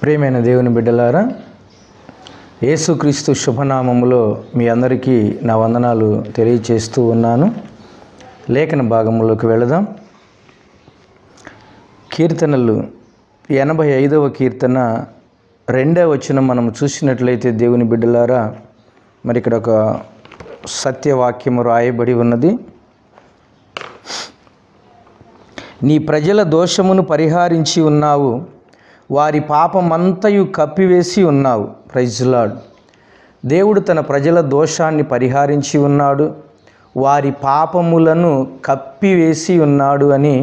ప్రియమైన దేవుని బిడ్డలారా, యేసుక్రీస్తు శుభనామములో మీ అందరికీ నా వందనాలు తెలియచేస్తూ ఉన్నాను. లేఖన భాగంలోకి వెళదాం. కీర్తనలు 85వ కీర్తన 2వ వచనం మనం చూసినట్లయితే దేవుని బిడ్డలారా, మరి ఇక్కడ ఒక సత్యవాక్యము రాయబడి ఉన్నది. నీ ప్రజల దోషమును పరిహరించి ఉన్నావు, వారి పాపమంతయు కప్పివేసి ఉన్నావు. Praise Lord. దేవుడు తన ప్రజల దోషాన్ని పరిహరించి ఉన్నాడు, వారి పాపములను కప్పివేసి ఉన్నాడు అని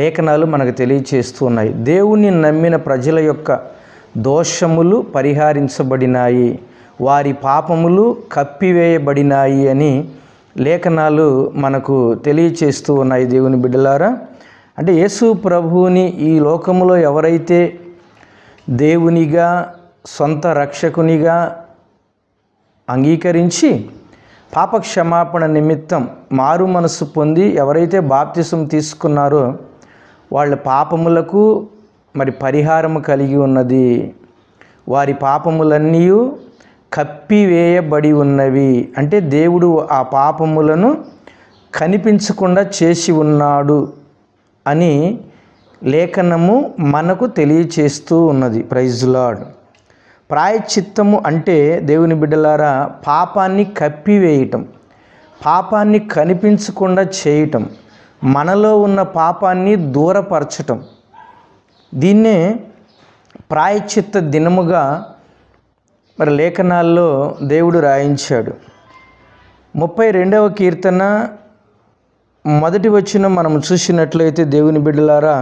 లేఖనాలు మనకు తెలియచేస్తూ ఉన్నాయి. దేవుని నమ్మిన ప్రజల యొక్క దోషములు పరిహరించబడినాయి, వారి పాపములు కప్పివేయబడినాయి అని లేఖనాలు మనకు తెలియచేస్తూ ఉన్నాయి. దేవుని బిడ్డలారా, అంటే యేసు ప్రభువుని ఈ లోకములో ఎవరైతే దేవునిగా సొంత రక్షకునిగా అంగీకరించి పాపక్షమాపణ నిమిత్తం మారు మనసు పొంది ఎవరైతే బాప్తిసం తీసుకున్నారో వాళ్ళ పాపములకు మరి పరిహారము కలిగి ఉన్నది. వారి పాపములన్నీ కప్పివేయబడి ఉన్నవి. అంటే దేవుడు ఆ పాపములను కనిపించకుండా చేసి ఉన్నాడు అని లేఖనము మనకు తెలియచేస్తూ ఉన్నది. Praise lord. ప్రాయశ్చిత్తము అంటే దేవుని బిడ్డలారా, పాపాన్ని కప్పివేయటం, పాపాన్ని కనిపించకుండా చేయటం, మనలో ఉన్న పాపాన్ని దూరపరచటం. దీన్నే ప్రాయశ్చిత్త దినముగా మరి లేఖనాల్లో దేవుడు రాయించాడు. 32వ కీర్తన 1వ వచనం మనం చూసినట్లయితే దేవుని బిడ్డలారా,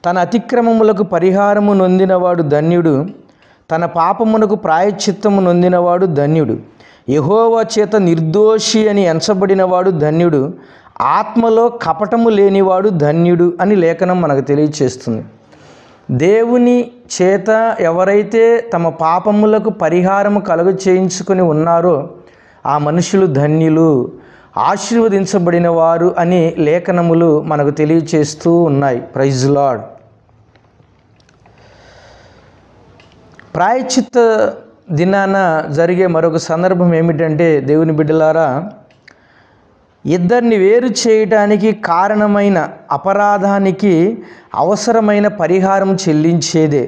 తన అతిక్రమములకు పరిహారము నొందినవాడు ధన్యుడు, తన పాపమునకు ప్రాయశ్చిత్తము నొందినవాడు ధన్యుడు. యెహోవా చేత నిర్దోషి అని ఎంచబడినవాడు ధన్యుడు, ఆత్మలో కపటము లేనివాడు ధన్యుడు అని లేఖనం మనకు తెలియచేస్తుంది. దేవుని చేత ఎవరైతే తమ పాపములకు పరిహారము కలుగ చేయించుకొని ఉన్నారో ఆ మనుషులు ధన్యులు, ఆశీర్వదించబడిన వారు అని లేఖనములు మనకు తెలియచేస్తూ ఉన్నాయి. Praise lord. ప్రాయశ్చిత్త దినాన జరిగే మరొక సందర్భం ఏమిటంటే దేవుని బిడ్డలారా, ఇద్దరిని వేరు చేయడానికి కారణమైన అపరాధానికి అవసరమైన పరిహారం చెల్లించేదే.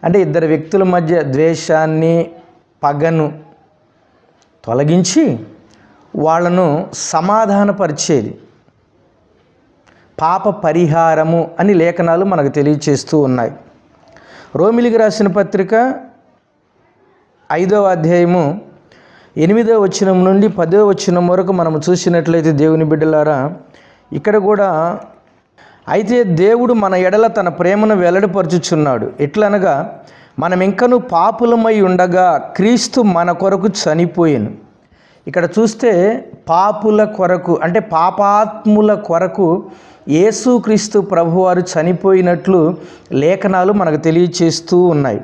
అంటే ఇద్దరు వ్యక్తుల మధ్య ద్వేషాన్ని, పగను తొలగించి వాళ్ళను సమాధానపరిచేది పాప పరిహారము అని లేఖనాలు మనకు తెలియచేస్తూ ఉన్నాయి. రోమిలికి రాసిన పత్రిక 5వ అధ్యాయము 8వ వచనం నుండి 10వ వచనం వరకు మనం చూసినట్లయితే దేవుని బిడ్డలారా, ఇక్కడ కూడా అయితే దేవుడు మన ఎడల తన ప్రేమను వెల్లడిపరచుచున్నాడు. ఎట్లనగా మనం ఇంకనూ పాపులమై ఉండగా క్రీస్తు మన కొరకు చనిపోయాను. ఇక్కడ చూస్తే పాపుల కొరకు అంటే పాపాత్ముల కొరకు యేసుక్రీస్తు ప్రభువారు చనిపోయినట్లు లేఖనాలు మనకు తెలియచేస్తూ ఉన్నాయి.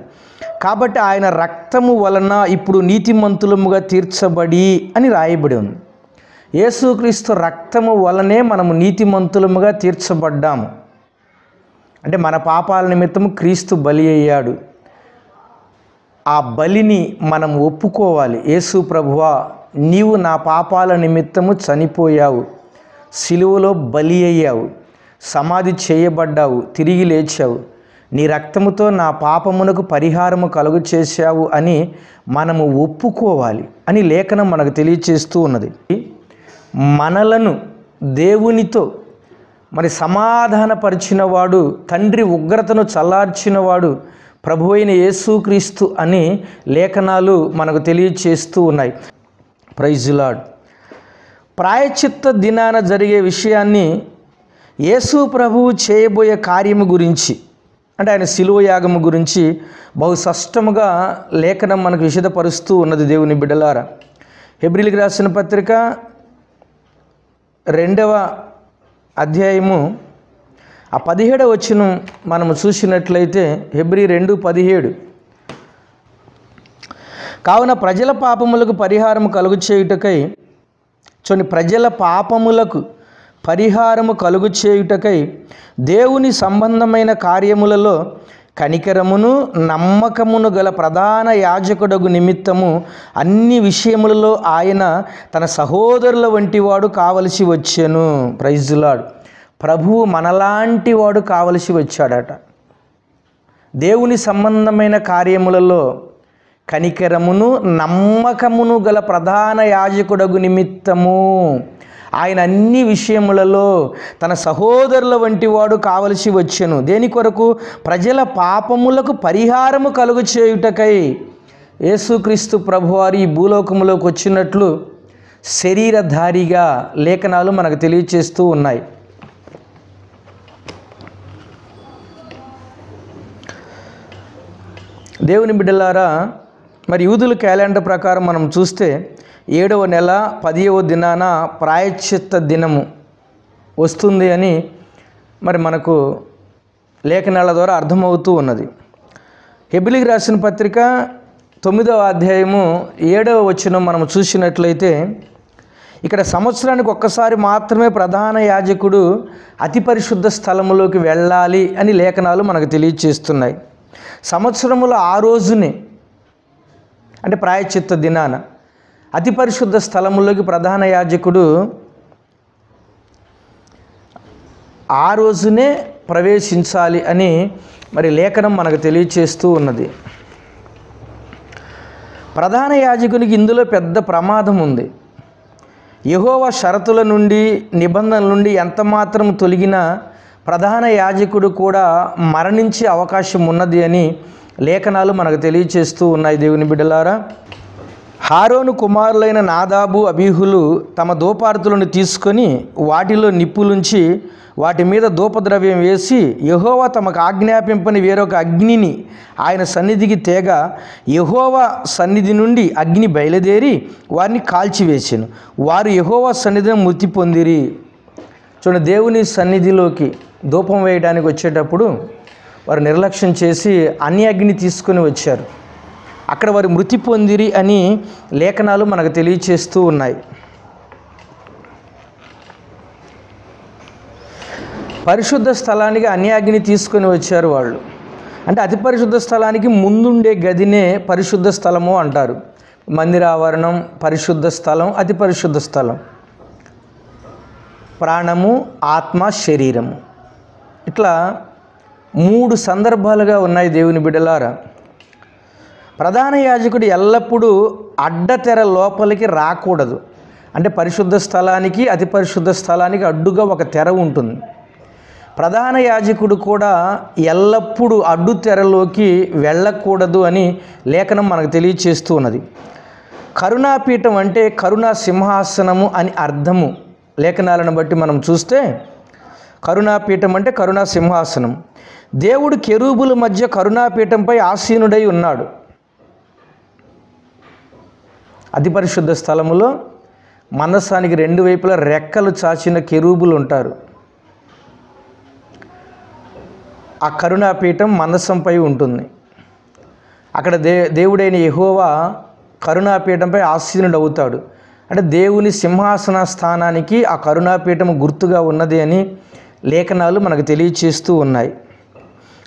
కాబట్టి ఆయన రక్తము వలన ఇప్పుడు నీతిమంతులముగా తీర్చబడి అని రాయబడి ఉంది. యేసుక్రీస్తు రక్తము వలనే మనము నీతిమంతులముగా తీర్చబడ్డాము. అంటే మన పాపాల నిమిత్తము క్రీస్తు బలి అయ్యాడు. ఆ బలిని మనం ఒప్పుకోవాలి. యేసు ప్రభువా, నీవు నా పాపాల నిమిత్తము చనిపోయావు, సిలువలో బలి అయ్యావు, సమాధి చేయబడ్డావు, తిరిగి లేచావు, నీ రక్తముతో నా పాపమునకు పరిహారము కలుగు చేశావు అని మనము ఒప్పుకోవాలి అని లేఖనం మనకు తెలియచేస్తూ ఉన్నది. మనలను దేవునితో మరి సమాధానపరిచినవాడు, తండ్రి ఉగ్రతను చల్లార్చినవాడు ప్రభు అయిన యేసుక్రీస్తు అని లేఖనాలు మనకు తెలియచేస్తూ ఉన్నాయి. Praise lord. ప్రాయశ్చిత్త దినాన జరిగే విషయాన్ని యేసు ప్రభువు చేయబోయే కార్యము గురించి అంటే ఆయన శిలువ యాగము గురించి బహు స్పష్టముగా లేఖనం మనకు విశదపరుస్తూ ఉన్నది. దేవుని బిడ్డలారా, హెబ్రీయులకు రాసిన పత్రిక 2వ అధ్యాయము 17వ వచనం మనము చూసినట్లయితే హెబ్రీ 2:17 కావున ప్రజల పాపములకు పరిహారము కలుగు చేయుటకై ప్రజల పాపములకు పరిహారము కలుగు చేయుటకై దేవుని సంబంధమైన కార్యములలో కనికరమును నమ్మకమును గల ప్రధాన యాజకుడగు నిమిత్తము అన్ని విషయములలో ఆయన తన సహోదరుల వంటి వాడు కావలసి వచ్చెను. Praise the Lord. ప్రభువు మనలాంటి వాడు కావలసి వచ్చాడట. దేవుని సంబంధమైన కార్యములలో కనికరమును నమ్మకమును గల ప్రధాన యాజకుడగు నిమిత్తము ఆయన అన్ని విషయములలో తన సహోదరుల వంటి వాడు కావలసి వచ్చెను. దేని కొరకు? ప్రజల పాపములకు పరిహారము కలుగు చేయుటకై. యేసుక్రీస్తు ప్రభువారు ఈ భూలోకములోకి వచ్చినట్లు శరీరధారిగా లేఖనాలు మనకు తెలియచేస్తూ ఉన్నాయి. దేవుని బిడ్డలారా, మరి యూదుల క్యాలెండర్ ప్రకారం మనం చూస్తే 7వ నెల 10వ దినాన ప్రాయశ్చిత్త దినము వస్తుంది అని మరి మనకు లేఖనాల ద్వారా అర్థమవుతూ ఉన్నది. హెబ్రీయులకు రాసిన పత్రిక 9వ అధ్యాయము 7వ వచనం మనం చూసినట్లయితే ఇక్కడ సంవత్సరానికి ఒక్కసారి మాత్రమే ప్రధాన యాజకుడు అతి పరిశుద్ధ స్థలములోకి వెళ్ళాలి అని లేఖనాలు మనకు తెలియచేస్తున్నాయి. సంవత్సరములో ఆ రోజునే అంటే ప్రాయశ్చిత్త దినాన అతి పరిశుద్ధ స్థలములోకి ప్రధాన యాజకుడు ఆ రోజునే ప్రవేశించాలి అని మరి లేఖనం మనకు తెలియచేస్తూ ఉన్నది. ప్రధాన యాజకునికి ఇందులో పెద్ద ప్రమాదం ఉంది. యెహోవా షరతుల నుండి నిబంధనల నుండి ఎంత మాత్రం తొలగినా ప్రధాన యాజకుడు కూడా మరణించే అవకాశం ఉన్నది అని లేఖనాలు మనకు తెలియచేస్తూ ఉన్నాయి. దేవుని బిడ్డలారా, హారోను కుమారులైన నాదాబు అబీహులు తమ ధూపార్తులను తీసుకొని వాటిలో నిప్పులుంచి వాటి మీద ధూపద్రవ్యం వేసి యెహోవా తమకు ఆజ్ఞాపింపని వేరొక అగ్నిని ఆయన సన్నిధికి తేగా యెహోవా సన్నిధి నుండి అగ్ని బయలుదేరి వారిని కాల్చివేసెను. వారు యెహోవా సన్నిధిని మృతి పొందిరి. చూడండి, దేవుని సన్నిధిలోకి ధూపం వేయడానికి వచ్చేటప్పుడు వారు నిర్లక్ష్యం చేసి అన్ని అగ్ని తీసుకొని వచ్చారు. అక్కడ వారు మృతి పొందిరి అని లేఖనాలు మనకు తెలియచేస్తూ ఉన్నాయి. పరిశుద్ధ స్థలానికి అన్ని అగ్ని తీసుకొని వచ్చారు వాళ్ళు. అంటే అతి పరిశుద్ధ స్థలానికి ముందుండే గదినే పరిశుద్ధ స్థలము అంటారు. మందిరావరణం, పరిశుద్ధ స్థలం, అతి పరిశుద్ధ స్థలం. ప్రాణము, ఆత్మ, శరీరము, ఇట్లా 3 సందర్భాలుగా ఉన్నాయి. దేవుని బిడ్డలారా, ప్రధాన యాజకుడు ఎల్లప్పుడూ అడ్డతెర లోపలికి రాకూడదు. అంటే పరిశుద్ధ స్థలానికి అతి పరిశుద్ధ స్థలానికి అడ్డుగా ఒక తెర ఉంటుంది. ప్రధాన యాజకుడు కూడా ఎల్లప్పుడూ అడ్డు తెరలోకి వెళ్ళకూడదు అని లేఖనం మనకు తెలియచేస్తూ ఉన్నది. కరుణాపీఠం అంటే కరుణా సింహాసనము అని అర్థము. లేఖనాలను బట్టి మనం చూస్తే కరుణాపీఠం అంటే కరుణా సింహాసనం. దేవుడు కెరూబుల మధ్య కరుణాపీఠంపై ఆసీనుడై ఉన్నాడు. అతి పరిశుద్ధ స్థలములో మందసానికి 2 వైపులా రెక్కలు చాచిన కెరూబులు ఉంటారు. ఆ కరుణాపీఠం మందసంపై ఉంటుంది. అక్కడ దేవుడైన యెహోవా కరుణాపీఠంపై ఆసీనుడు అవుతాడు. అంటే దేవుని సింహాసన స్థానానికి ఆ కరుణాపీఠం గుర్తుగా ఉన్నది అని లేఖనాలు మనకు తెలియచేస్తూ ఉన్నాయి.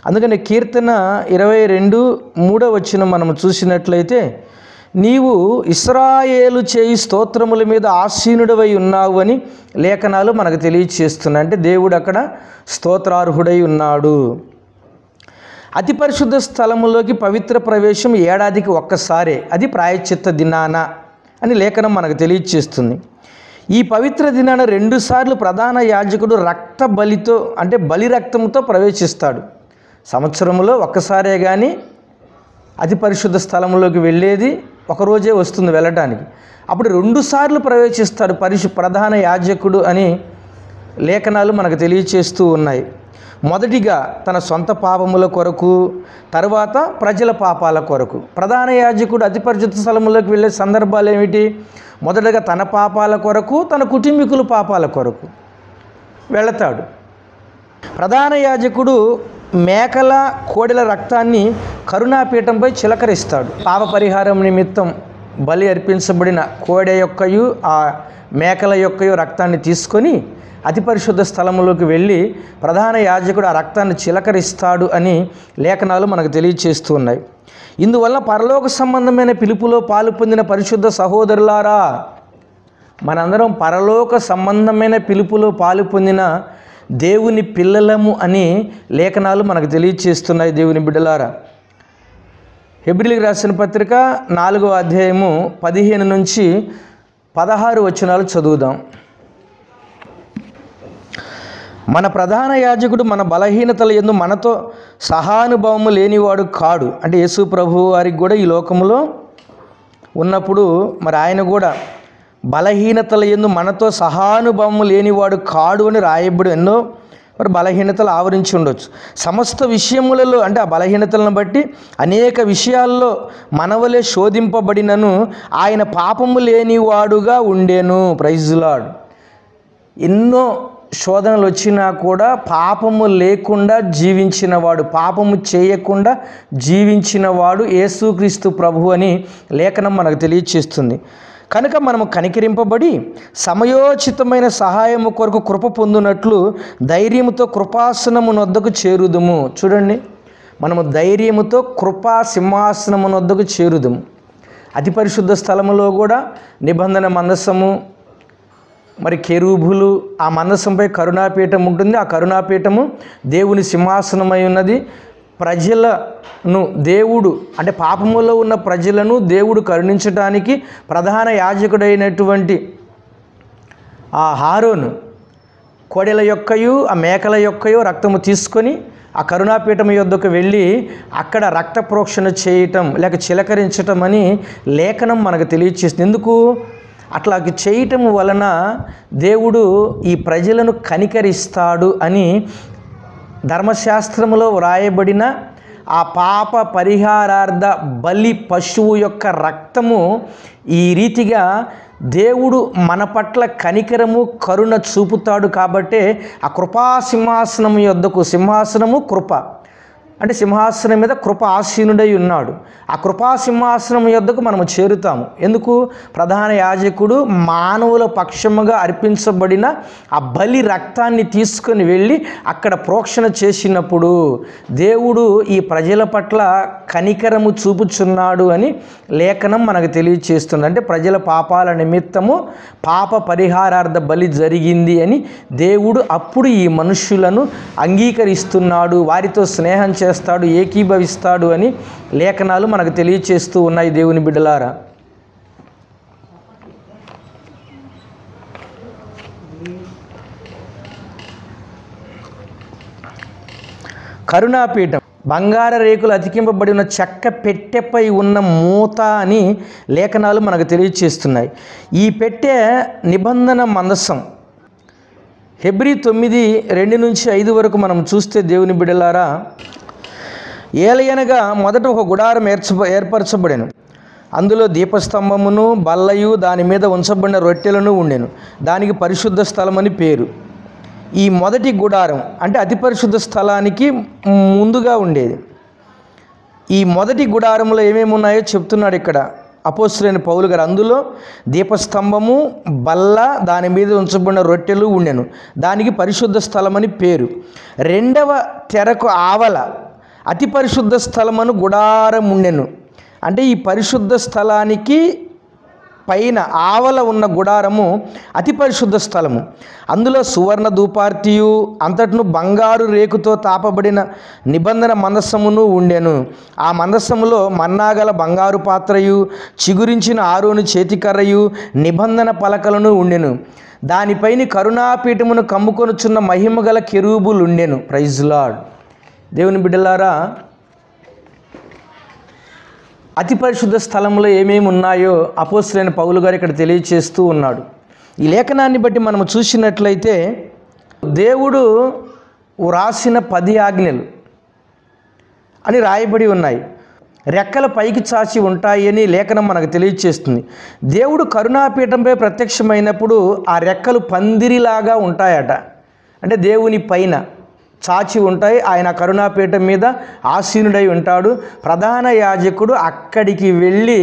అందుకని కీర్తన 22:3 వచనం మనం చూసినట్లయితే నీవు ఇశ్రాయేలు చేయి స్తోత్రముల మీద ఆసీనుడవై ఉన్నావు అని లేఖనాలు మనకు తెలియచేస్తున్నాయి. అంటే దేవుడు అక్కడ స్తోత్రార్హుడై ఉన్నాడు. అతి పరిశుద్ధ స్థలములోకి పవిత్ర ప్రవేశం ఏడాదికి ఒక్కసారే, అది ప్రాయశ్చిత్త దినాన అని లేఖనం మనకు తెలియచేస్తుంది. ఈ పవిత్ర దినాన 2 సార్లు ప్రధాన యాజకుడు రక్త బలితో అంటే బలి రక్తంతో ప్రవేశిస్తాడు. సంవత్సరంలో ఒక్కసారే కానీ అతి పరిశుద్ధ స్థలంలోకి వెళ్ళేది ఒకరోజే వస్తుంది వెళ్ళటానికి. అప్పుడు 2 సార్లు ప్రవేశిస్తాడు ప్రధాన యాజకుడు అని లేఖనాలు మనకు తెలియచేస్తూ ఉన్నాయి. మొదటిగా తన సొంత పాపముల కొరకు, తర్వాత ప్రజల పాపాల కొరకు. ప్రధాన యాజకుడు అతి పరిశుద్ధ స్థలంలోకి వెళ్ళే సందర్భాలు ఏమిటి? మొదటగా తన పాపాల కొరకు, తన కుటుంబీకుల పాపాల కొరకు వెళతాడు. ప్రధాన యాజకుడు మేకల, కోడెల రక్తాన్ని కరుణాపీఠంపై చిలకరిస్తాడు. పాప పరిహారం నిమిత్తం బలి అర్పించబడిన కోడె యొక్కయు ఆ మేకల యొక్కయు రక్తాన్ని తీసుకొని అతి పరిశుద్ధ స్థలములోకి వెళ్ళి ప్రధాన యాజకుడు ఆ రక్తాన్ని చిలకరిస్తాడు అని లేఖనాలు మనకు తెలియచేస్తూ ఉన్నాయి. ఇందువల్ల పరలోక సంబంధమైన పిలుపులో పాలు పొందిన పరిశుద్ధ సహోదరులారా, మనందరం పరలోక సంబంధమైన పిలుపులో పాలు పొందిన దేవుని పిల్లలము అని లేఖనాలు మనకు తెలియచేస్తున్నాయి. దేవుని బిడ్డలారా, హెబ్రీయులకు రాసిన పత్రిక 4వ అధ్యాయము 15 నుంచి 16 వచనాలు చదువుదాం. మన ప్రధాన యాజకుడు మన బలహీనతల యందు మనతో సహానుభవము లేనివాడు కాడు. అంటే యేసు ప్రభువు వారికి కూడా ఈ లోకములో ఉన్నప్పుడు మరి ఆయన కూడా బలహీనతల యందు మనతో సహానుభవము లేనివాడు కాడు అని రాయబడి ఎన్నో మరి బలహీనతలు ఆవరించి ఉండొచ్చు. సమస్త విషయములలో అంటే ఆ బలహీనతలను బట్టి అనేక విషయాల్లో మనవలే శోధింపబడినను ఆయన పాపము లేనివాడుగా ఉండేను. Praise Lord. ఎన్నో శోధనలు వచ్చినా కూడా పాపము లేకుండా జీవించినవాడు, పాపము చేయకుండా జీవించినవాడు యేసుక్రీస్తు ప్రభు అని లేఖనం మనకు తెలియచేస్తుంది. కనుక మనము కనికరింపబడి సమయోచితమైన సహాయము కొరకు కృప పొందునట్లు ధైర్యముతో కృపాసనము నొద్దకు చేరుదుము. చూడండి, మనము ధైర్యముతో కృపా సింహాసనము నొద్దకు చేరుదుము. అతి పరిశుద్ధ స్థలములో కూడా నిబంధన మందసము, మరి కెరూబులు, ఆ మందసంపై కరుణాపీఠం ఉంటుంది. ఆ కరుణాపీఠము దేవుని సింహాసనమై ఉన్నది. ప్రజలను దేవుడు అంటే పాపములో ఉన్న ప్రజలను దేవుడు కరుణించడానికి ప్రధాన యాజకుడైనటువంటి ఆ హారోను కోడెల యొక్కయు ఆ మేకల యొక్కయు రక్తము తీసుకొని ఆ కరుణాపీఠం యొద్దకు వెళ్ళి అక్కడ రక్త ప్రోక్షణ చేయటం లేక చిలకరించటం అని లేఖనం మనకు తెలియచేస్తుంది. ఎందుకు అట్లా చేయటం వలన దేవుడు ఈ ప్రజలను కనికరిస్తాడు అని ధర్మశాస్త్రములో వ్రాయబడిన ఆ పాప పరిహారార్థ బలి పశువు యొక్క రక్తము ఈ రీతిగా దేవుడు మన పట్ల కనికరము కరుణ చూపుతాడు. కాబట్టే ఆ కృపా సింహాసనం యొద్దకు, సింహాసనము కృప అంటే సింహాసనం మీద కృప ఆసీనుడై ఉన్నాడు. ఆ కృపా సింహాసనం యొద్దకు మనము చేరుతాము. ఎందుకు? ప్రధాన యాజకుడు మానవుల పక్షముగా అర్పించబడిన ఆ బలి రక్తాన్ని తీసుకొని వెళ్ళి అక్కడ ప్రోక్షణ చేసినప్పుడు దేవుడు ఈ ప్రజల పట్ల కనికరము చూపుచున్నాడు అని లేఖనం మనకు తెలియచేస్తుంది. అంటే ప్రజల పాపాల నిమిత్తము పాప పరిహారార్థ బలి జరిగింది అని దేవుడు అప్పుడు ఈ మనుష్యులను అంగీకరిస్తున్నాడు, వారితో స్నేహం చేస్తాడు, ఏకీభవిస్తాడు అని లేఖనాలు మనకు తెలియచేస్తూ ఉన్నాయి. దేవుని బిడ్డలారా, కరుణాపీఠం బంగార రేకులు అతికింపబడి ఉన్న చెక్క పెట్టెపై ఉన్న మూత అని లేఖనాలు మనకు తెలియచేస్తున్నాయి. ఈ పెట్టె నిబంధన మందసం. హెబ్రీ 9:2-5 వరకు మనం చూస్తే దేవుని బిడ్డలారా, ఏలయనగా మొదట ఒక గుడారం ఏర్పరచబడెను. అందులో దీపస్తంభమును బల్లయు దాని మీద ఉంచబడిన రొట్టెలను ఉండెను. దానికి పరిశుద్ధ స్థలం అని పేరు. ఈ మొదటి గుడారం అంటే అతి పరిశుద్ధ స్థలానికి ముందుగా ఉండేది. ఈ మొదటి గుడారంలో ఏమేమి ఉన్నాయో చెప్తున్నాడు ఇక్కడ అపోస్తలుడైన పౌలు గారు. అందులో దీపస్తంభము, బల్ల, దాని మీద ఉంచబడిన రొట్టెలు ఉండెను. దానికి పరిశుద్ధ స్థలం అని పేరు. రెండవ తెరకు ఆవల అతి పరిశుద్ధ స్థలమను గుడారం ఉండెను. అంటే ఈ పరిశుద్ధ స్థలానికి పైన ఆవల ఉన్న గుడారము అతి పరిశుద్ధ స్థలము. అందులో సువర్ణ ధూపార్తియు అంతటను బంగారు రేకుతో తాపబడిన నిబంధన మందసమును ఉండెను. ఆ మందసములో మన్నాగల బంగారు పాత్రయు చిగురించిన ఆరోను చేతికర్రయు నిబంధన పలకలను ఉండెను. దానిపైన కరుణాపీఠమును కమ్ముకొనుచున్న మహిమగల కెరూబులు ఉండెను. Praise Lord. దేవుని బిడ్డలారా, అతి పరిశుద్ధ స్థలంలో ఏమేమి ఉన్నాయో అపోస్తలుడైన పౌలు గారు ఇక్కడ తెలియచేస్తూ ఉన్నాడు. ఈ లేఖనాన్ని బట్టి మనం చూసినట్లయితే దేవుడు వ్రాసిన 10 ఆజ్ఞలు అని రాయబడి ఉన్నాయి. రెక్కల పైకి చాచి ఉంటాయి అని లేఖనం మనకు తెలియచేస్తుంది. దేవుడు కరుణాపీఠంపై ప్రత్యక్షమైనప్పుడు ఆ రెక్కలు పందిరిలాగా ఉంటాయట. అంటే దేవుని పైన చాచి ఉంటాయి. ఆయన కరుణాపీఠం మీద ఆసీనుడై ఉంటాడు. ప్రధాన యాజకుడు అక్కడికి వెళ్ళి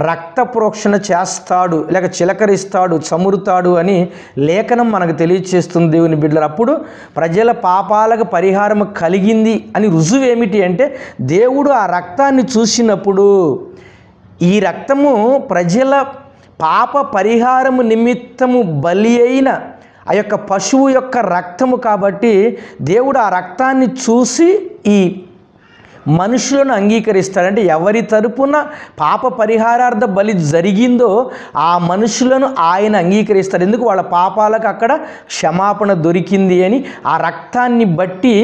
రక్త ప్రోక్షణ చేస్తాడు, లేక చిలకరిస్తాడు, చమురుతాడు అని లేఖనం మనకు తెలియచేస్తుంది దేవుని బిడ్డలు. అప్పుడు ప్రజల పాపాలకు పరిహారం కలిగింది అని రుజువు ఏమిటి అంటే, దేవుడు ఆ రక్తాన్ని చూసినప్పుడు ఈ రక్తము ప్రజల పాప పరిహారము నిమిత్తము బలి అయిన ఆ యొక్క పశువు యొక్క రక్తము కాబట్టి దేవుడు ఆ రక్తాన్ని చూసి ఈ మనుషులను అంగీకరిస్తాడంటే ఎవరి తరపున పాప పరిహారార్థ బలి జరిగిందో ఆ మనుషులను ఆయన అంగీకరిస్తాడు. ఎందుకు? వాళ్ళ పాపాలకు అక్కడ క్షమాపణ దొరికింది అని ఆ రక్తాన్ని బట్టి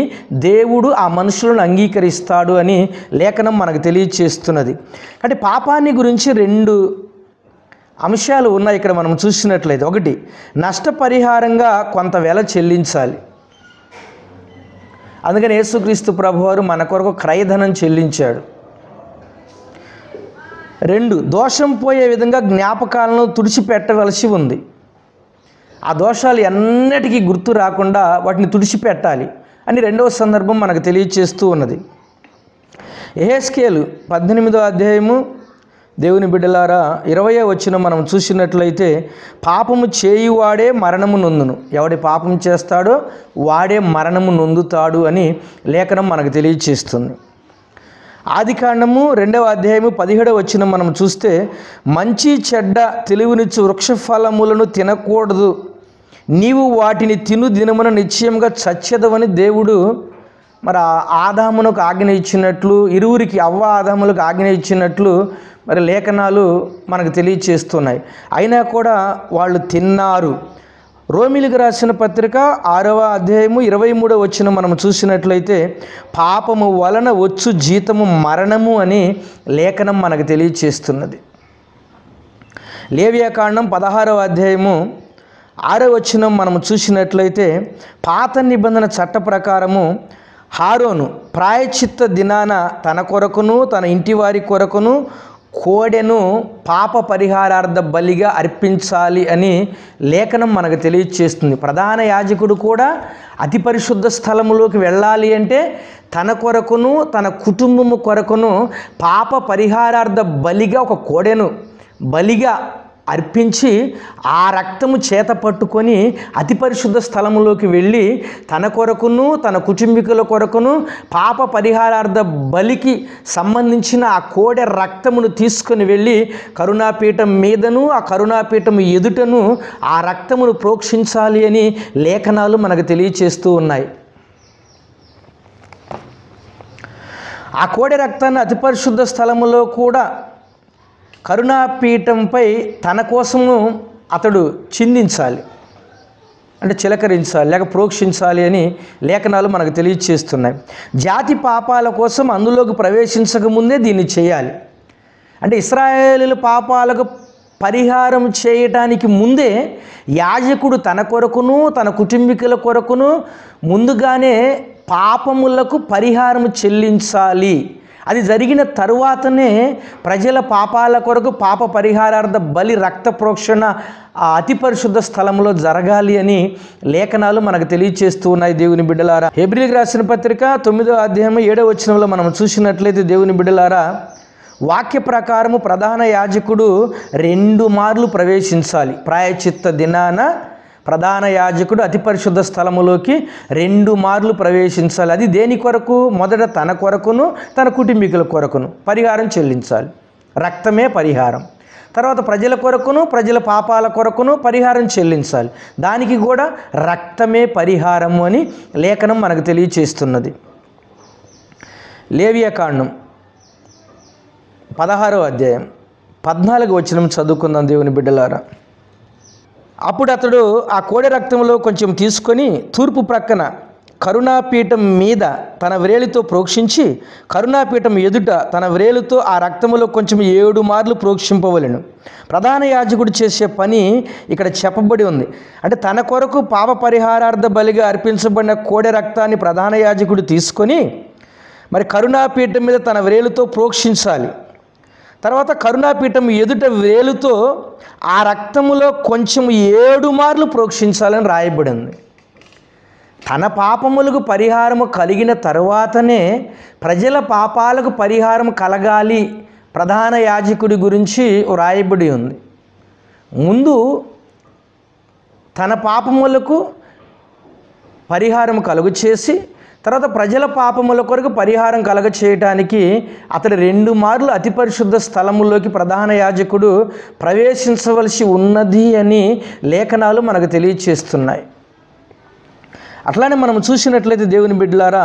దేవుడు ఆ మనుషులను అంగీకరిస్తాడు అని లేఖనం మనకు తెలియచేస్తున్నది. అంటే పాపాన్ని గురించి రెండు అంశాలు ఉన్నాయి ఇక్కడ మనం చూసినట్లయితే. ఒకటి, నష్టపరిహారంగా కొంత వెల చెల్లించాలి. అందుకని యేసుక్రీస్తు ప్రభువారు మన కొరకు క్రయధనం చెల్లించాడు. రెండు, దోషం పోయే విధంగా జ్ఞాపకాలను తుడిచిపెట్టవలసి ఉంది. ఆ దోషాలు ఎన్నటికీ గుర్తు రాకుండా వాటిని తుడిచిపెట్టాలి అని రెండవ సందర్భం మనకు తెలియచేస్తూ ఉన్నది. యెహెజ్కేలు 18వ అధ్యాయము దేవుని బిడ్డలారా 20వ వచనం మనం చూసినట్లయితే, పాపము చేయువాడే మరణము నొందును, ఎవడి పాపం చేస్తాడో వాడే మరణము నొందుతాడు అని లేఖనం మనకు తెలియచేస్తుంది. ఆదికాండము 2వ అధ్యాయము 17వ వచనం మనం చూస్తే, మంచి చెడ్డ తెలివినిచ్చు వృక్ష ఫలములను తినకూడదు, నీవు వాటిని తిను దినమున నిశ్చయంగా చచ్చెదవని దేవుడు మరి ఆదామునకు ఆజ్ఞ ఇచ్చినట్లు, ఇరువురికి అవ్వ ఆదాములకు ఆజ్ఞ ఇచ్చినట్లు మరి లేఖనాలు మనకు తెలియచేస్తున్నాయి. అయినా కూడా వాళ్ళు తిన్నారు. రోమిలికి రాసిన పత్రిక 6వ అధ్యాయము 23వ వచనం మనం చూసినట్లయితే, పాపము వలన వచ్చు జీతము మరణము అని లేఖనం మనకు తెలియచేస్తున్నది. లేవియాకాండం 16వ అధ్యాయము 6వ వచనం మనం చూసినట్లయితే, పాత నిబంధన చట్ట ప్రకారము హారోను ప్రాయశ్చిత్త దినాన తన కొరకును తన ఇంటి వారి కొరకును కోడెను పాప పరిహారార్థ బలిగా అర్పించాలి అని లేఖనం మనకు తెలియచేస్తుంది. ప్రధాన యాజకుడు కూడా అతి పరిశుద్ధ స్థలములోకి వెళ్ళాలి అంటే తన కొరకును తన కుటుంబము కొరకును పాప పరిహారార్థ బలిగా ఒక కోడెను బలిగా అర్పించి ఆ రక్తము చేత పట్టుకొని అతి పరిశుద్ధ స్థలములోకి వెళ్ళి తన కొరకును తన కుటుంబీకుల కొరకును పాప పరిహారార్థ బలికి సంబంధించిన ఆ కోడె రక్తమును తీసుకొని వెళ్ళి కరుణాపీఠం మీదను ఆ కరుణాపీఠం ఎదుటను ఆ రక్తమును ప్రోక్షించాలి అని లేఖనాలు మనకు తెలియచేస్తూ ఉన్నాయి. ఆ కోడె రక్తాన్ని అతి పరిశుద్ధ స్థలములో కూడా కరుణాపీఠంపై తన కోసము అతడు చిందించాలి, అంటే చిలకరించాలి లేక ప్రోక్షించాలి అని లేఖనాలు మనకు తెలియచేస్తున్నాయి. జాతి పాపాల కోసం అందులోకి ప్రవేశించకముందే దీన్ని చేయాలి. అంటే ఇశ్రాయేలీయుల పాపాలకు పరిహారం చేయటానికి ముందే యాజకుడు తన కొరకును తన కుటుంబీకుల కొరకును ముందుగానే పాపములకు పరిహారం చెల్లించాలి. అది జరిగిన తరువాతనే ప్రజల పాపాల కొరకు పాప పరిహారార్థ బలి రక్త ప్రోక్షణ ఆ అతి పరిశుద్ధ స్థలంలో జరగాలి అని లేఖనాలు మనకు తెలియచేస్తూ ఉన్నాయి. దేవుని బిడ్డలారా, హెబ్రీయులకు రాసిన పత్రిక 9వ అధ్యాయం 7వ వచనంలో మనం చూసినట్లయితే, దేవుని బిడ్డలారా, వాక్య ప్రకారము ప్రధాన యాజకుడు 2 మార్లు ప్రవేశించాలి. ప్రాయశ్చిత్త దినాన ప్రధాన యాజకుడు అతి పరిశుద్ధ స్థలములోకి 2 మార్లు ప్రవేశించాలి. అది దేని కొరకు? మొదట తన కొరకును తన కుటుంబీకుల కొరకును పరిహారం చెల్లించాలి, రక్తమే పరిహారం. తర్వాత ప్రజల కొరకును ప్రజల పాపాల కొరకును పరిహారం చెల్లించాలి, దానికి కూడా రక్తమే పరిహారము అని లేఖనం మనకు తెలియచేస్తున్నది. లేవియాకాండం 16వ అధ్యాయం 14వ వచనం చదువుకుందాం దేవుని బిడ్డలారా. అప్పుడు అతడు ఆ కోడె రక్తంలో కొంచెం తీసుకొని తూర్పు ప్రక్కన కరుణాపీఠం మీద తన వ్రేలితో ప్రోక్షించి కరుణాపీఠం ఎదుట తన వ్రేలుతో ఆ రక్తములో కొంచెం 7 మార్లు ప్రోక్షింపవలెను. ప్రధాన యాజకుడు చేసే పని ఇక్కడ చెప్పబడి ఉంది. అంటే తన కొరకు పాప పరిహారార్థ బలిగా అర్పించబడిన కోడె రక్తాన్ని ప్రధాన యాజకుడు తీసుకొని మరి కరుణాపీఠం మీద తన వ్రేలుతో ప్రోక్షించాలి. తర్వాత కరుణాపీఠం ఎదుట వేలుతో ఆ రక్తములో కొంచెం 7 మార్లు ప్రోక్షించాలని రాయబడింది. తన పాపములకు పరిహారము కలిగిన తరువాతనే ప్రజల పాపాలకు పరిహారం కలగాలి ప్రధాన యాజకుడి గురించి వ్రాయబడి ఉంది. ముందు తన పాపములకు పరిహారం కలుగు చేసి తర్వాత ప్రజల పాపముల కొరకు పరిహారం కలగ చేయటానికి అతడు 2 మార్లు అతి పరిశుద్ధ స్థలములోకి ప్రధాన యాజకుడు ప్రవేశించవలసి ఉన్నది అని లేఖనాలు మనకు తెలియచేస్తున్నాయి. అట్లానే మనం చూసినట్లయితే దేవుని బిడ్డలారా,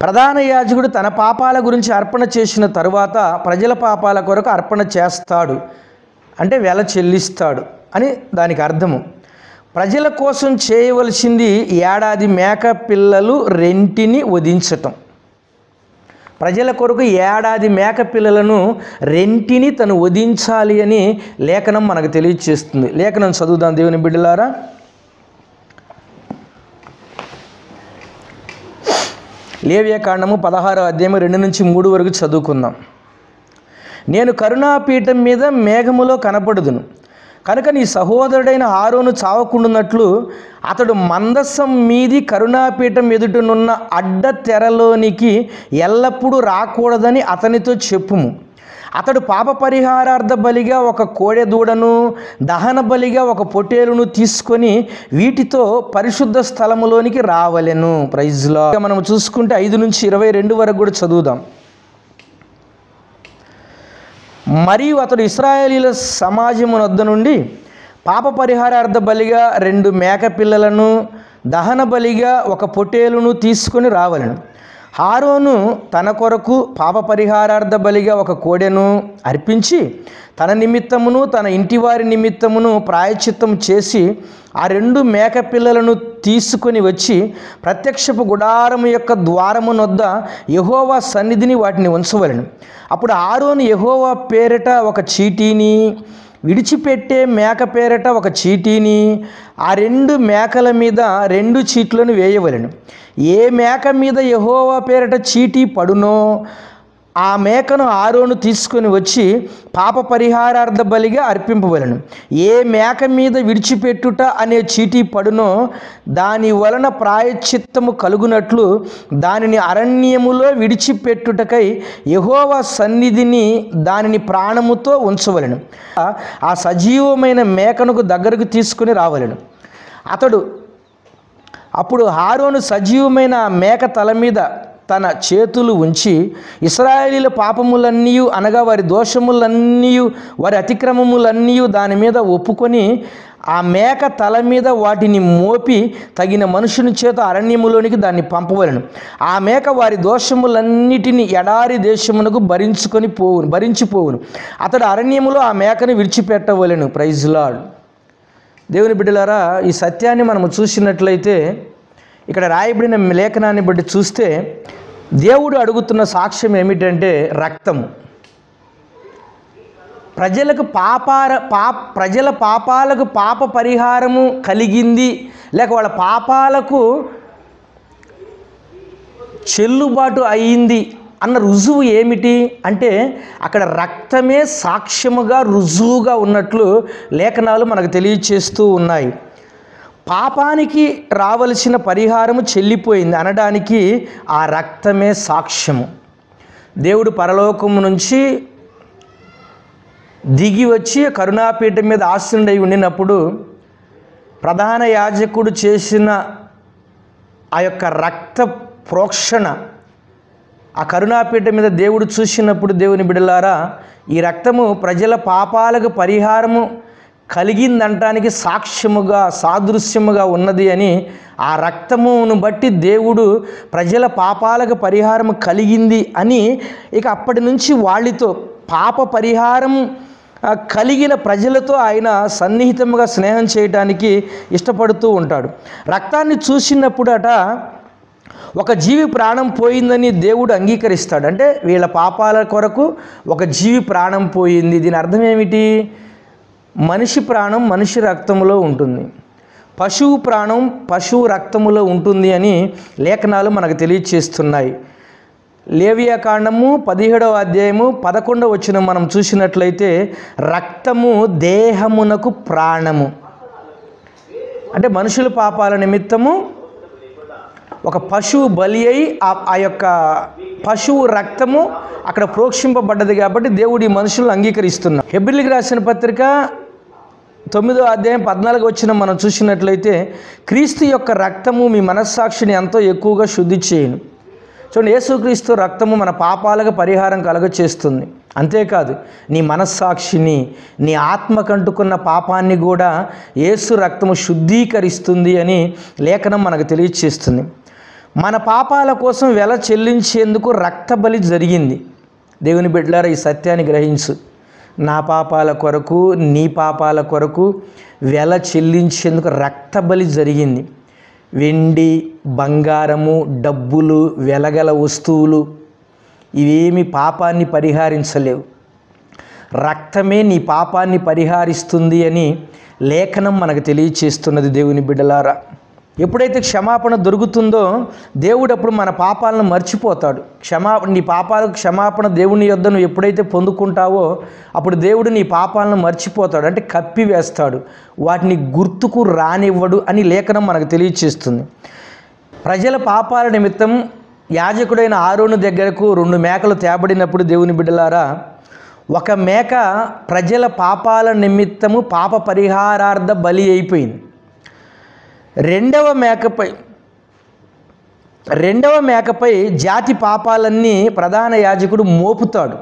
ప్రధాన యాజకుడు తన పాపాల గురించి అర్పణ చేసిన తరువాత ప్రజల పాపాల కొరకు అర్పణ చేస్తాడు, అంటే వెల చెల్లిస్తాడు అని దానికి అర్థము. ప్రజల కోసం చేయవలసింది ఏడాది మేక పిల్లలు 2 వధించటం. ప్రజల కొరకు ఏడాది మేక పిల్లలను 2 తను వధించాలి అని లేఖనం మనకు తెలియజేస్తుంది. లేఖనం చదువుదాం దేవుని బిడ్డలారా. లేవియాకాండము 16వ అధ్యాయం 2 నుంచి 3 వరకు చదువుకుందాం. నేను కరుణాపీఠం మీద మేఘములో కనపడుదును కనుక నీ సహోదరుడైన ఆరోను చావకుండునట్లు అతడు మందసం మీది కరుణాపీఠం ఎదుటనున్న అడ్డ తెరలోనికి ఎల్లప్పుడూ రాకూడదని అతనితో చెప్పుము. అతడు పాప పరిహారార్థ బలిగా ఒక కోడెదూడను, దహన బలిగా ఒక పొట్టేలును తీసుకొని వీటితో పరిశుద్ధ స్థలములోనికి రావలెను. Praise lord. మనం చూసుకుంటే 5 నుంచి 22 వరకు కూడా చదువుదాం. మరియు అతడు ఇశ్రాయేలీల సమాజమునొద్ద నుండి పాప పరిహారార్థ బలిగా 2 మేక పిల్లలను, దహన బలిగా ఒక పొట్టేలును తీసుకొని రావలెను. ఆరోను తన కొరకు పాప పరిహారార్థ బలిగా ఒక కోడెను అర్పించి తన నిమిత్తమును తన ఇంటివారి నిమిత్తమును ప్రాయశ్చిత్తం చేసి ఆ 2 మేక పిల్లలను తీసుకొని వచ్చి ప్రత్యక్షపు గుడారము యొక్క ద్వారమునొద్ద యెహోవా సన్నిధిని వాటిని ఉంచవలెను. అప్పుడు ఆరోను యెహోవా పేరిట ఒక చీటీని, విడిచిపెట్టే మేక పేరిట ఒక చీటీని, ఆ 2 మేకల మీద 2 చీట్లను వేయవలెను. ఏ మేక మీద యెహోవా పేరిట చీటీ పడునో ఆ మేకను ఆరోను తీసుకొని వచ్చి పాప పరిహారార్థ బలిగా అర్పింపవలెను. ఏ మేక మీద విడిచిపెట్టుట అనే చీటీ పడునో దాని వలన ప్రాయశ్చిత్తము కలుగునట్లు దానిని అరణ్యములో విడిచిపెట్టుటకై యెహోవా సన్నిధిని దానిని ప్రాణముతో ఉంచవలెను. ఆ సజీవమైన మేకను దగ్గరకు తీసుకొని రావలెను. అప్పుడు ఆరోను సజీవమైన మేక తల మీద తన చేతులు ఉంచి ఇశ్రాయేలీల పాపములన్నీ అనగా వారి దోషములన్నీ వారి అతిక్రమములన్నీ దాని మీద ఒప్పుకొని ఆ మేక తల మీద వాటిని మోపి తగిన మనుషుని చేత అరణ్యములోనికి దాన్ని పంపవలెను. ఆ మేక వారి దోషములన్నిటిని ఎడారి దేశమునకు భరించిపోవును. అతడు అరణ్యములో ఆ మేకను విడిచిపెట్టవలెను. Praise Lord. దేవుని బిడ్డలారా, ఈ సత్యాన్ని మనము చూసినట్లయితే ఇక్కడ రాయబడిన లేఖనాన్ని బట్టి చూస్తే దేవుడు అడుగుతున్న సాక్ష్యం ఏమిటంటే రక్తము. ప్రజల పాపాలకు పాప పరిహారము కలిగింది, లేక వాళ్ళ పాపాలకు చెల్లుబాటు అయింది అన్న రుజువు ఏమిటి అంటే అక్కడ రక్తమే సాక్ష్యముగా రుజువుగా ఉన్నట్లు లేఖనాలు మనకు తెలియచేస్తూ ఉన్నాయి. పాపానికి రావలసిన పరిహారము చెల్లిపోయింది అనడానికి ఆ రక్తమే సాక్ష్యము. దేవుడు పరలోకము నుంచి దిగి వచ్చి కరుణాపీఠం మీద ఆసీనుడై ఉండినప్పుడు ప్రధాన యాజకుడు చేసిన ఆ యొక్క రక్త ప్రోక్షణ ఆ కరుణాపీఠం మీద దేవుడు చూసినప్పుడు దేవుని బిడ్డలారా, ఈ రక్తము ప్రజల పాపాలకు పరిహారము కలిగిందంటానికి సాక్ష్యముగా సాదృశ్యముగా ఉన్నది అని ఆ రక్తమును బట్టి దేవుడు ప్రజల పాపాలకు పరిహారం కలిగింది అని ఇక అప్పటి నుంచి వాళ్ళతో పాప పరిహారం కలిగిన ప్రజలతో ఆయన సన్నిహితముగా స్నేహం చేయడానికి ఇష్టపడుతూ ఉంటాడు. రక్తాన్ని చూసినప్పుడట ఒక జీవి ప్రాణం పోయిందని దేవుడు అంగీకరిస్తాడు. అంటే వీళ్ళ పాపాల కొరకు ఒక జీవి ప్రాణం పోయింది. దీని అర్థం ఏమిటి? మనిషి ప్రాణం మనిషి రక్తములో ఉంటుంది, పశువు ప్రాణం పశువు రక్తములో ఉంటుంది అని లేఖనాలు మనకు తెలియచేస్తున్నాయి. లేవియాకాండము 17వ అధ్యాయము 11వ వచనం మనం చూసినట్లయితే రక్తము దేహమునకు ప్రాణము. అంటే మనుషుల పాపాల నిమిత్తము ఒక పశువు బలి అయి ఆ యొక్క పశువు రక్తము అక్కడ ప్రోక్షింపబడ్డది కాబట్టి దేవుడు ఈ మనుషులను అంగీకరిస్తున్నాడు. హెబ్రీయులకు రాసిన పత్రిక 9వ అధ్యాయం 14వ వచనం మనం చూసినట్లయితే, క్రీస్తు యొక్క రక్తము మీ మనస్సాక్షిని ఎంతో ఎక్కువగా శుద్ధి చేయును. చూడండి, యేసుక్రీస్తు రక్తము మన పాపాలకు పరిహారం కలుగచేస్తుంది. అంతేకాదు, నీ మనస్సాక్షిని, నీ ఆత్మకంటుకున్న పాపాన్ని కూడా యేసు రక్తము శుద్ధీకరిస్తుంది అని లేఖనం మనకు తెలియచేస్తుంది. మన పాపాల కోసం వెల చెల్లించేందుకు రక్త బలి జరిగింది. దేవుని బిడ్డలారా, ఈ సత్యాన్ని గ్రహించు. నా పాపాల కొరకు, నీ పాపాల కొరకు వెల చెల్లించేందుకు రక్త బలి జరిగింది. వెండి, బంగారము, డబ్బులు, వెలగల వస్తువులు ఇవేమి పాపాన్ని పరిహరించలేవు. రక్తమే నీ పాపాన్ని పరిహరిస్తుంది అని లేఖనం మనకు తెలియచేస్తున్నది. దేవుని బిడ్డలారా, ఎప్పుడైతే క్షమాపణ దొరుకుతుందో దేవుడు అప్పుడు మన పాపాలను మర్చిపోతాడు. నీ పాపాలకు క్షమాపణ దేవుని యొద్ద నువ్వు ఎప్పుడైతే పొందుకుంటావో అప్పుడు దేవుడు నీ పాపాలను మర్చిపోతాడు, అంటే కప్పివేస్తాడు, వాటిని గుర్తుకు రానివ్వడు అని లేఖనం మనకు తెలియచేస్తుంది. ప్రజల పాపాల నిమిత్తం యాజకుడైన ఆరోను దగ్గరకు 2 మేకలు తేబడినప్పుడు దేవుని బిడ్డలారా, ఒక మేక ప్రజల పాపాల నిమిత్తము పాప పరిహారార్థ బలి అయిపోయింది. రెండవ మేకపై జాతి పాపాలన్నీ ప్రధాన యాజకుడు మోపుతాడు.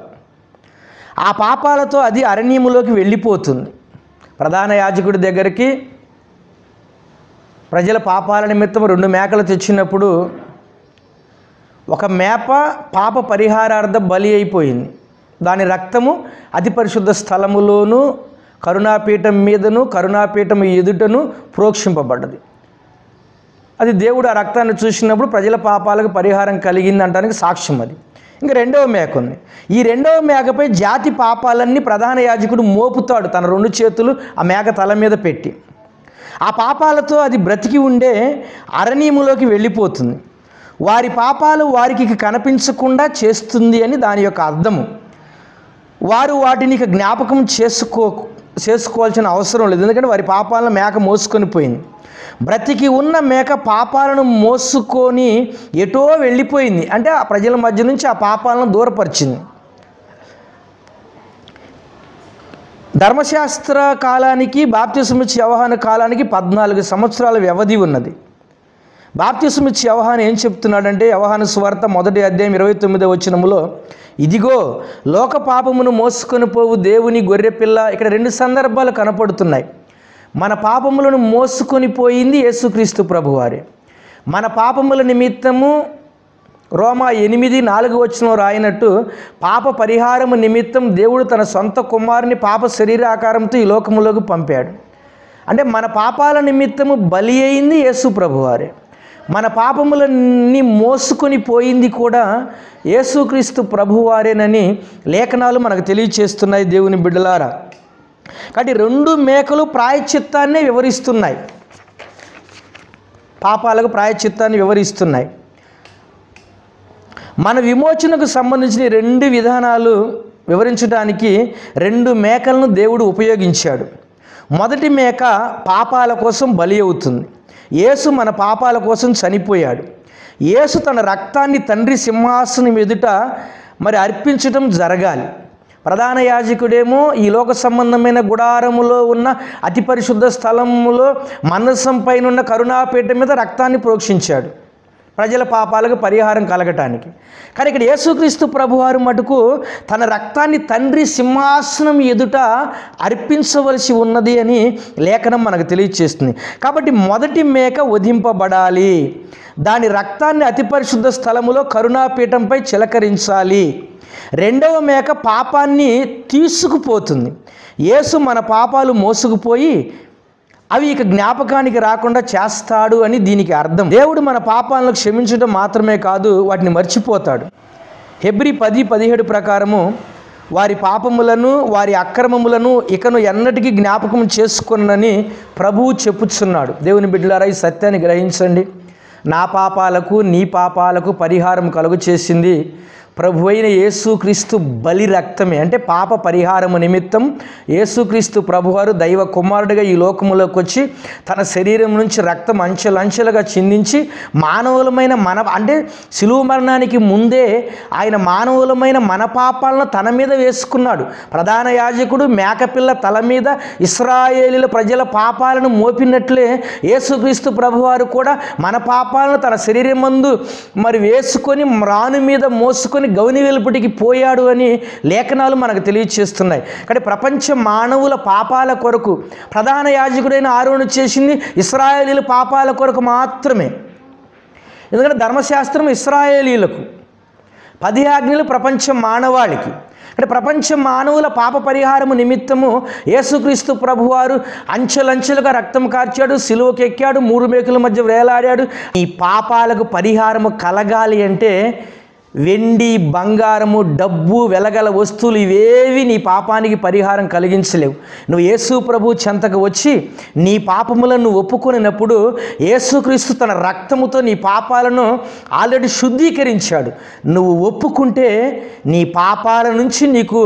ఆ పాపాలతో అది అరణ్యములోకి వెళ్ళిపోతుంది. ప్రధాన యాజకుడి దగ్గరికి ప్రజల పాపాల నిమిత్తం 2 మేకలు తెచ్చినప్పుడు ఒక మేక పాప పరిహారార్థ బలి అయిపోయింది. దాని రక్తము అతి పరిశుద్ధ స్థలములోను, కరుణాపీఠం మీదను, కరుణాపీఠం ఎదుటను ప్రోక్షింపబడ్డది. అది దేవుడు ఆ రక్తాన్ని చూసినప్పుడు ప్రజల పాపాలకు పరిహారం కలిగింది అంటానికి సాక్ష్యం అది. ఇంకా రెండవ మేక ఉంది. ఈ రెండవ మేకపై జాతి పాపాలన్నీ ప్రధాన యాజకుడు మోపుతాడు, తన 2 చేతులు ఆ మేక తల మీద పెట్టి. ఆ పాపాలతో అది బ్రతికి ఉండే అరణ్యములోకి వెళ్ళిపోతుంది. వారి పాపాలు వారికి కనిపించకుండా చేస్తుంది అని దాని యొక్క అర్థము. వారు వాటిని జ్ఞాపకం చేసుకోవాల్సిన అవసరం లేదు, ఎందుకంటే వారి పాపాలను మేక మోసుకొని పోయింది. బ్రతికి ఉన్న మేక పాపాలను మోసుకొని ఎటో వెళ్ళిపోయింది, అంటే ఆ ప్రజల మధ్య నుంచి ఆ పాపాలను దూరపరిచింది. ధర్మశాస్త్ర కాలానికి బాప్తిసమిచ్చే యోహాను కాలానికి 14 సంవత్సరాల వ్యవధి ఉన్నది. బాప్తిసమిచ్చే యోహాను ఏం చెప్తున్నాడంటే, యోహాను సువార్త 1వ అధ్యాయం 29వ వచనములో, ఇదిగో లోక పాపమును మోసుకొని పోవు దేవుని గొర్రెపిల్ల. ఇక్కడ 2 సందర్భాలు కనపడుతున్నాయి. మన పాపములను మోసుకొని పోయింది యేసుక్రీస్తు ప్రభువారే. మన పాపముల నిమిత్తము రోమా 8:4 వచనం రాయినట్టు పాప పరిహారము నిమిత్తం దేవుడు తన సొంత కుమారుని పాప శరీరాకారంతో ఈ లోకములోకి పంపాడు. అంటే మన పాపాల నిమిత్తము బలి అయింది యేసు ప్రభువారే. మన పాపములన్నీ మోసుకొని పోయింది కూడా యేసుక్రీస్తు ప్రభువారేనని లేఖనాలు మనకు తెలియచేస్తున్నాయి. దేవుని బిడ్డలారా, కాబట్టి 2 మేకలు ప్రాయశ్చిత్తాన్ని వివరిస్తున్నాయి, పాపాలకు ప్రాయశ్చిత్తాన్ని వివరిస్తున్నాయి. మన విమోచనకు సంబంధించిన 2 విధానాలు వివరించడానికి 2 మేకలను దేవుడు ఉపయోగించాడు. మొదటి మేక పాపాల కోసం బలి అవుతుంది. యేసు మన పాపాల కోసం చనిపోయాడు. యేసు తన రక్తాన్ని తండ్రి సింహాసనం ఎదుట అర్పించడం జరగాలి. ప్రధాన యాజకుడేమో ఈ లోక సంబంధమైన గుడారములో ఉన్న అతి పరిశుద్ధ స్థలములో మందసం పైన ఉన్న కరుణాపీఠం మీద రక్తాన్ని ప్రోక్షించాడు ప్రజల పాపాలకు పరిహారం కలగటానికి. కానీ ఇక్కడ యేసుక్రీస్తు ప్రభువారు మటుకు తన రక్తాన్ని తండ్రి సింహాసనం ఎదుట అర్పించవలసి ఉన్నది అని లేఖనం మనకు తెలియచేస్తుంది. కాబట్టి మొదటి మేక వధింపబడాలి, దాని రక్తాన్ని అతి పరిశుద్ధ స్థలములో కరుణాపీఠంపై చిలకరించాలి. రెండవ మేక పాపాన్ని తీసుకుపోతుంది. యేసు మన పాపాలు మోసుకుపోయి అవి ఇక జ్ఞాపకానికి రాకుండా చేస్తాడు అని దీనికి అర్థం. దేవుడు మన పాపాలను క్షమించడం మాత్రమే కాదు, వాటిని మర్చిపోతాడు. హెబ్రీ 10:17 ప్రకారము వారి పాపములను వారి అక్రమములను ఇకను ఎన్నటికీ జ్ఞాపకం చేసుకొనని ప్రభువు చెప్పుచున్నాడు. దేవుని బిడ్డలారా, ఈ సత్యాన్ని గ్రహించండి. నా పాపాలకు నీ పాపాలకు పరిహారం కలుగు చేసింది ప్రభు అయిన యేసుక్రీస్తు బలి రక్తమే, అంటే పాప పరిహారము నిమిత్తం యేసుక్రీస్తు ప్రభువారు దైవ కుమారుడిగా ఈ లోకములోకి వచ్చి తన శరీరం నుంచి రక్తం అంచెలంచెలుగా చిందించి మానవులమైన అంటే శిలువ మరణానికి ముందే ఆయన మానవులమైన మన పాపాలను తన మీద వేసుకున్నాడు. ప్రధాన యాజకుడు మేకపిల్ల తల మీద ఇశ్రాయేలీల ప్రజల పాపాలను మోపినట్లే యేసుక్రీస్తు ప్రభువారు కూడా మన పాపాలను తన శరీరం మందు మరి వేసుకొని రాను మీద మోసుకొని గౌని వెలుపుటికి పోయాడు అని లేఖనాలు మనకు తెలియచేస్తున్నాయి. కానీ ప్రపంచ మానవుల పాపాల కొరకు ప్రధాన యాజకుడైన ఆరోను చేసింది ఇశ్రాయేలీల పాపాల కొరకు మాత్రమే. ఎందుకంటే ధర్మశాస్త్రం ఇశ్రాయేలీలకు, 10 ఆజ్ఞలు ప్రపంచ మానవాళికి. అంటే ప్రపంచ మానవుల పాప పరిహారము నిమిత్తము యేసుక్రీస్తు ప్రభువారు అంచెలంచెలుగా రక్తం కార్చాడు, సిలువకెక్కాడు, 3 మేకుల మధ్య వేలాడాడు. ఈ పాపాలకు పరిహారము కలగాలి అంటే వెండి, బంగారము, డబ్బు, వెలగల వస్తువులు ఇవేవి నీ పాపానికి పరిహారం కలిగించలేవు. నువ్వు యేసు ప్రభు చెంతకు వచ్చి నీ పాపములను నువ్వు ఒప్పుకొనినప్పుడు యేసుక్రీస్తు తన రక్తముతో నీ పాపాలను ఆల్రెడీ శుద్ధీకరించాడు. నువ్వు ఒప్పుకుంటే నీ పాపాల నుంచి నీకు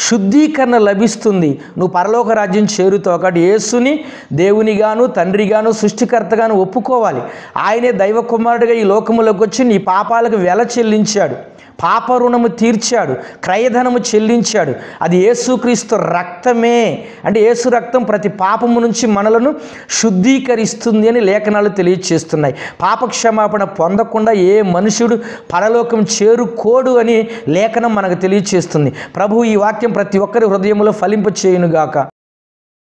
శుద్ధీకరణ లభిస్తుంది, నువ్వు పరలోక రాజ్యం చేరుతావు. కాబట్టి యేసుని దేవునిగాను తండ్రిగాను సృష్టికర్తగాను ఒప్పుకోవాలి. ఆయనే దైవ కుమారుడిగా ఈ లోకములోకి వచ్చి నీ పాపాలకు వెల చెల్లించాడు, పాప రుణము తీర్చాడు, క్రయధనము చెల్లించాడు. అది యేసుక్రీస్తు రక్తమే. అంటే యేసు రక్తం ప్రతి పాపము నుంచి మనలను శుద్ధీకరిస్తుంది అని లేఖనాలు తెలియచేస్తున్నాయి. పాపక్షమాపణ పొందకుండా ఏ మనుషుడు పరలోకం చేరుకోడు అని లేఖనం మనకు తెలియచేస్తుంది. ప్రభు ఈ వాక్యం ప్రతి ఒక్కరి హృదయంలో ఫలింప చేయునుగాక.